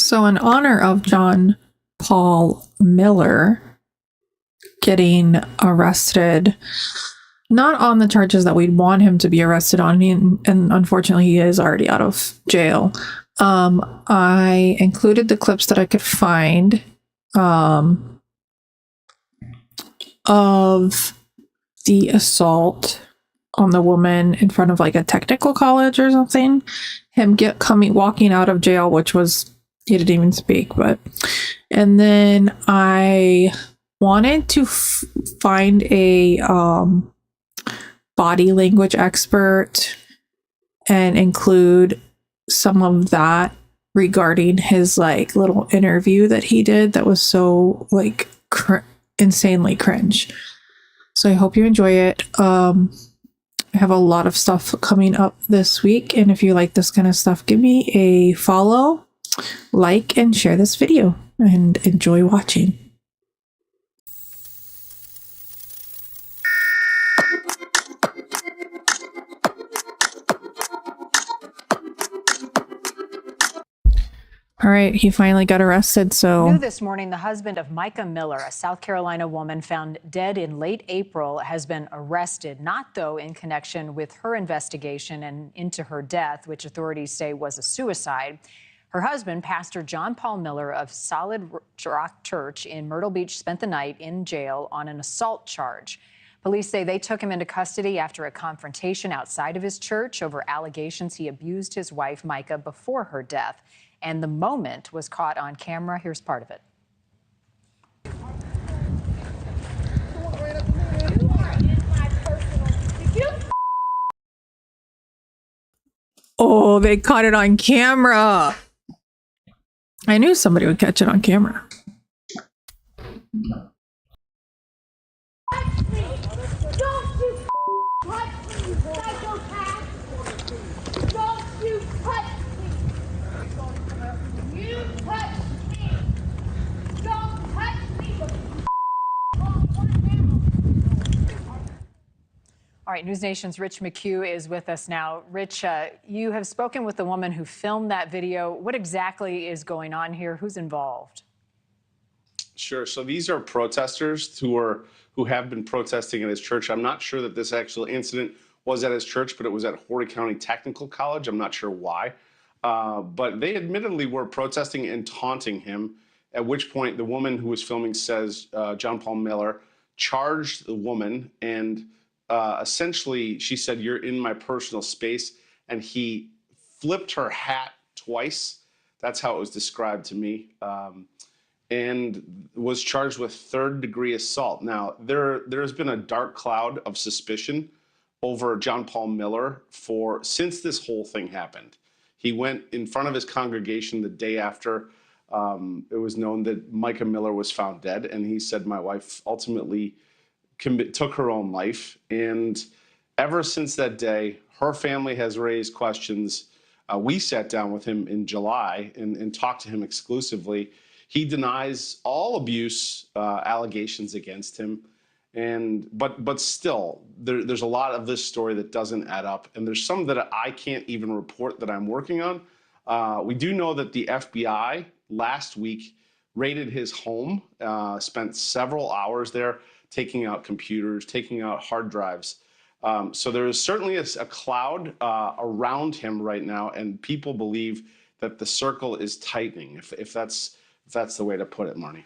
So, in honor of John Paul Miller getting arrested, not on the charges that we'd want him to be arrested on, and unfortunately, he is already out of jail. I included the clips that I could find of the assault on the woman in front of like a technical college or something. Him walking out of jail, which was, he didn't even speak, and then I wanted to find a body language expert and include some of that regarding his like little interview that he did that was so like insanely cringe. So I hope you enjoy it. I have a lot of stuff coming up this week, and if you like this kind of stuff, give me a follow, like, and share this video, and enjoy watching. All right, he finally got arrested, so... New this morning, the husband of Mica Miller, a South Carolina woman found dead in late April, has been arrested, not, though, in connection with her investigation and into her death, which authorities say was a suicide. Her husband, Pastor John Paul Miller of Solid Rock Church in Myrtle Beach, spent the night in jail on an assault charge. Police say they took him into custody after a confrontation outside of his church over allegations he abused his wife, Mica, before her death. And the moment was caught on camera. Here's part of it. Oh, they caught it on camera. I knew somebody would catch it on camera. All right, News Nation's Rich McHugh is with us now. Rich, you have spoken with the woman who filmed that video. What exactly is going on here? Who's involved? Sure. So these are protesters who have been protesting at his church. I'm not sure that this actual incident was at his church, but it was at Horry County Technical College. I'm not sure why. But they admittedly were protesting and taunting him, at which point the woman who was filming says John Paul Miller charged the woman, and essentially she said, "You're in my personal space," and he flipped her hat twice. That's how it was described to me. And was charged with third-degree assault. Now, there's been a dark cloud of suspicion over John Paul Miller since this whole thing happened. He went in front of his congregation the day after it was known that Mica Miller was found dead, and he said, "My wife ultimately took her own life." And ever since that day, her family has raised questions. We sat down with him in July and talked to him exclusively. He denies all abuse allegations against him, but still, there's a lot of this story that doesn't add up, and there's some that I can't even report that I'm working on. We do know that the FBI last week raided his home, spent several hours there, taking out computers, taking out hard drives. So there is certainly a cloud around him right now, and people believe that the circle is tightening, if that's the way to put it, Marnie.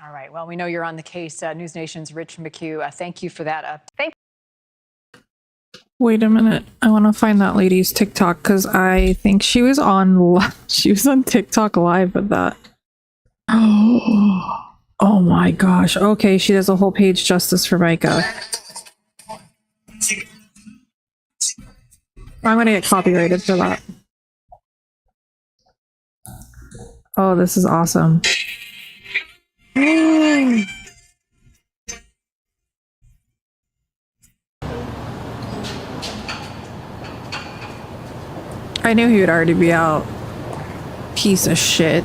All right. Well, we know you're on the case. News Nation's Rich McHugh. Thank you for that. Wait a minute. I want to find that lady's TikTok because I think she was on TikTok live with that. Oh my gosh. Okay, she does a whole page justice for Mica. I'm gonna get copyrighted for that. Oh, this is awesome. I knew he would already be out. Piece of shit.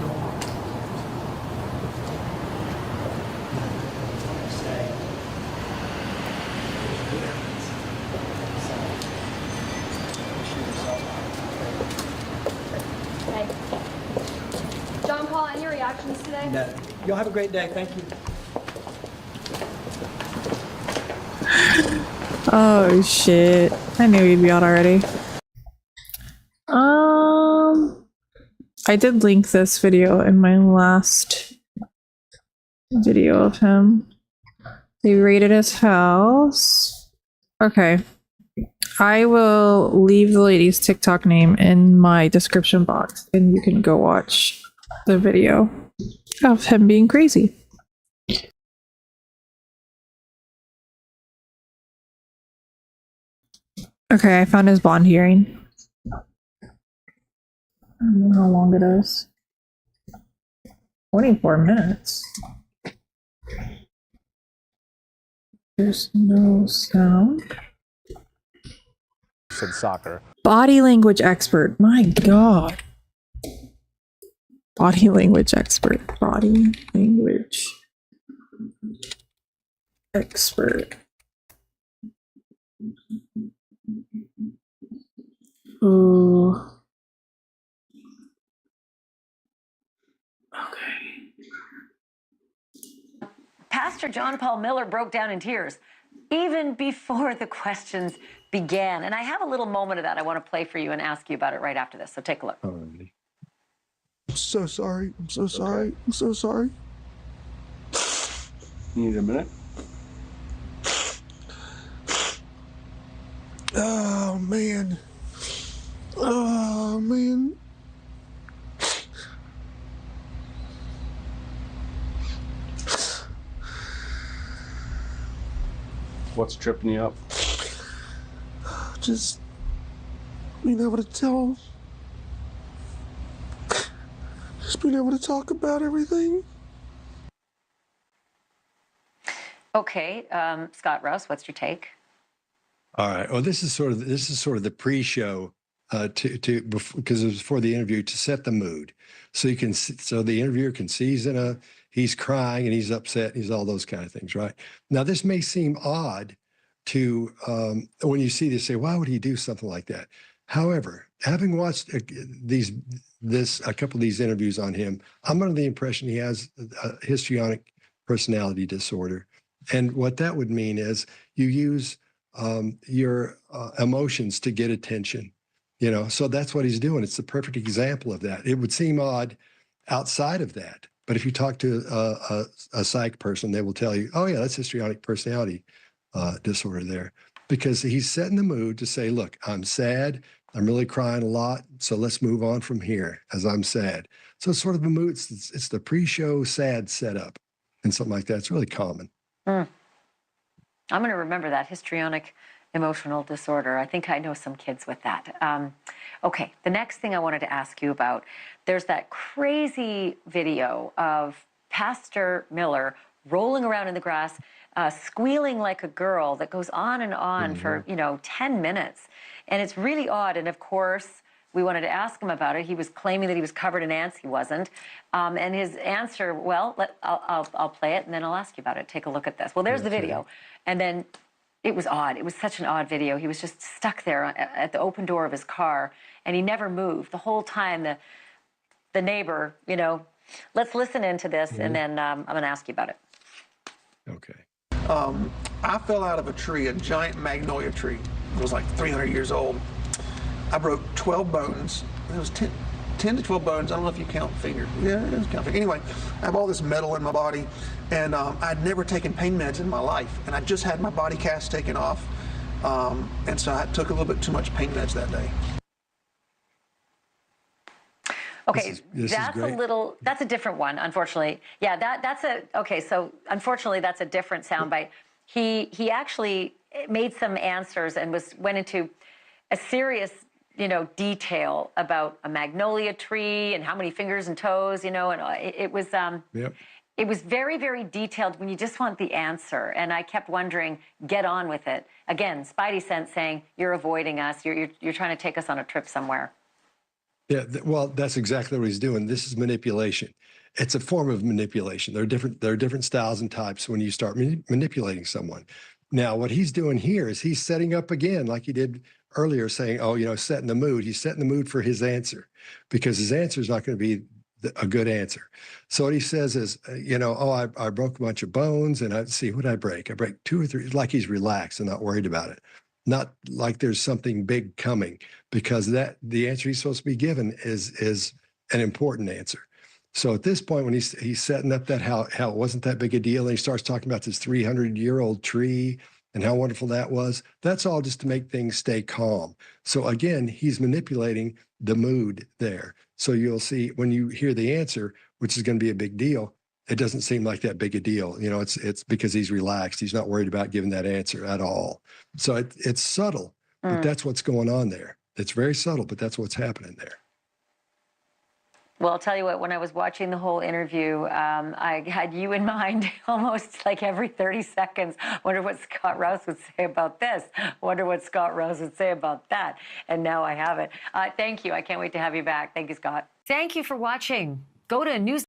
John John Paul, any reactions today? No. Y'all have a great day. Thank you. Oh shit. I knew he'd be out already. I did link this video in my last video of him. They raided his house. Okay. I will leave the lady's TikTok name in my description box and you can go watch the video of him being crazy. Okay, I found his bond hearing. I don't know how long it is. 24 minutes. There's no sound. Said soccer. Body language expert. My God. Body language expert. Body language expert. Ooh. Okay. Pastor John Paul Miller broke down in tears even before the questions began. And I have a little moment of that I want to play for you and ask you about it right after this. So take a look. I'm so sorry. I'm so sorry. Okay. I'm so sorry. You need a minute? Oh, man. Oh, man. What's tripping you up? Just being able to tell. Just being able to talk about everything. Okay, Scott Rouse, what's your take? All right. Well, this is sort of the pre-show because it was for the interview to set the mood, so you can so the interviewer can see he's crying and he's upset and he's all those kind of things, right? Now, this may seem odd to when you see this, say, why would he do something like that? However, having watched a couple of these interviews on him, I'm under the impression he has a histrionic personality disorder, and what that would mean is you use your emotions to get attention, so that's what he's doing. It's the perfect example of that. It would seem odd outside of that, but if you talk to a psych person, they will tell you, oh yeah, that's histrionic personality disorder there, because he's setting the mood to say, look, I'm sad, I'm really crying a lot, so let's move on from here as I'm sad. So it's sort of a mood, it's the pre-show sad setup and something like that. It's really common. I'm going to remember that, histrionic emotional disorder. I think I know some kids with that. Okay, the next thing I wanted to ask you about, there's that crazy video of Pastor Miller rolling around in the grass, squealing like a girl that goes on and on for, 10 minutes. And it's really odd. And of course, we wanted to ask him about it. He was claiming that he was covered in ants. He wasn't. And his answer, well, I'll play it and then I'll ask you about it. Take a look at this. Well, there's the video. And then it was odd. It was such an odd video. He was just stuck there at the open door of his car and he never moved the whole time. The neighbor, let's listen into this and then I'm going to ask you about it. Okay. I fell out of a tree, a giant magnolia tree. It was like 300 years old. I broke 12 bones. It was 10 to 12 bones. I don't know if you count fingers. Yeah, it does count fingers. Anyway, I have all this metal in my body, and I'd never taken pain meds in my life, and I just had my body cast taken off, and so I took a little bit too much pain meds that day. Okay, that's a different one, unfortunately. Yeah, so unfortunately that's a different soundbite. He actually made some answers and went into a serious, detail about a magnolia tree and how many fingers and toes, and it was it was very, very detailed when you just want the answer. And I kept wondering, get on with it. Again, Spidey sense saying, you're avoiding us, you're trying to take us on a trip somewhere. Yeah, well, that's exactly what he's doing. This is manipulation. It's a form of manipulation. There are different styles and types when you start manipulating someone. Now, what he's doing here is he's setting up again, like he did earlier, saying, oh, setting the mood. He's setting the mood for his answer, because his answer is not going to be a good answer. So what he says is, I broke a bunch of bones, and what did I break? I break 2 or 3, like he's relaxed and not worried about it. Not like there's something big coming, because the answer he's supposed to be given is an important answer. So at this point, when he's setting up that how it wasn't that big a deal, and he starts talking about this 300-year-old tree and how wonderful that was, that's all just to make things stay calm. So again, he's manipulating the mood there. So you'll see when you hear the answer, which is going to be a big deal, it doesn't seem like that big a deal. It's because he's relaxed. He's not worried about giving that answer at all. So it's subtle, but that's what's going on there. It's very subtle, but that's what's happening there. Well, I'll tell you what, when I was watching the whole interview, I had you in mind almost like every 30 seconds. Wonder what Scott Rouse would say about this. Wonder what Scott Rouse would say about that. And now I have it. Thank you. I can't wait to have you back. Thank you, Scott. Thank you for watching. Go to news.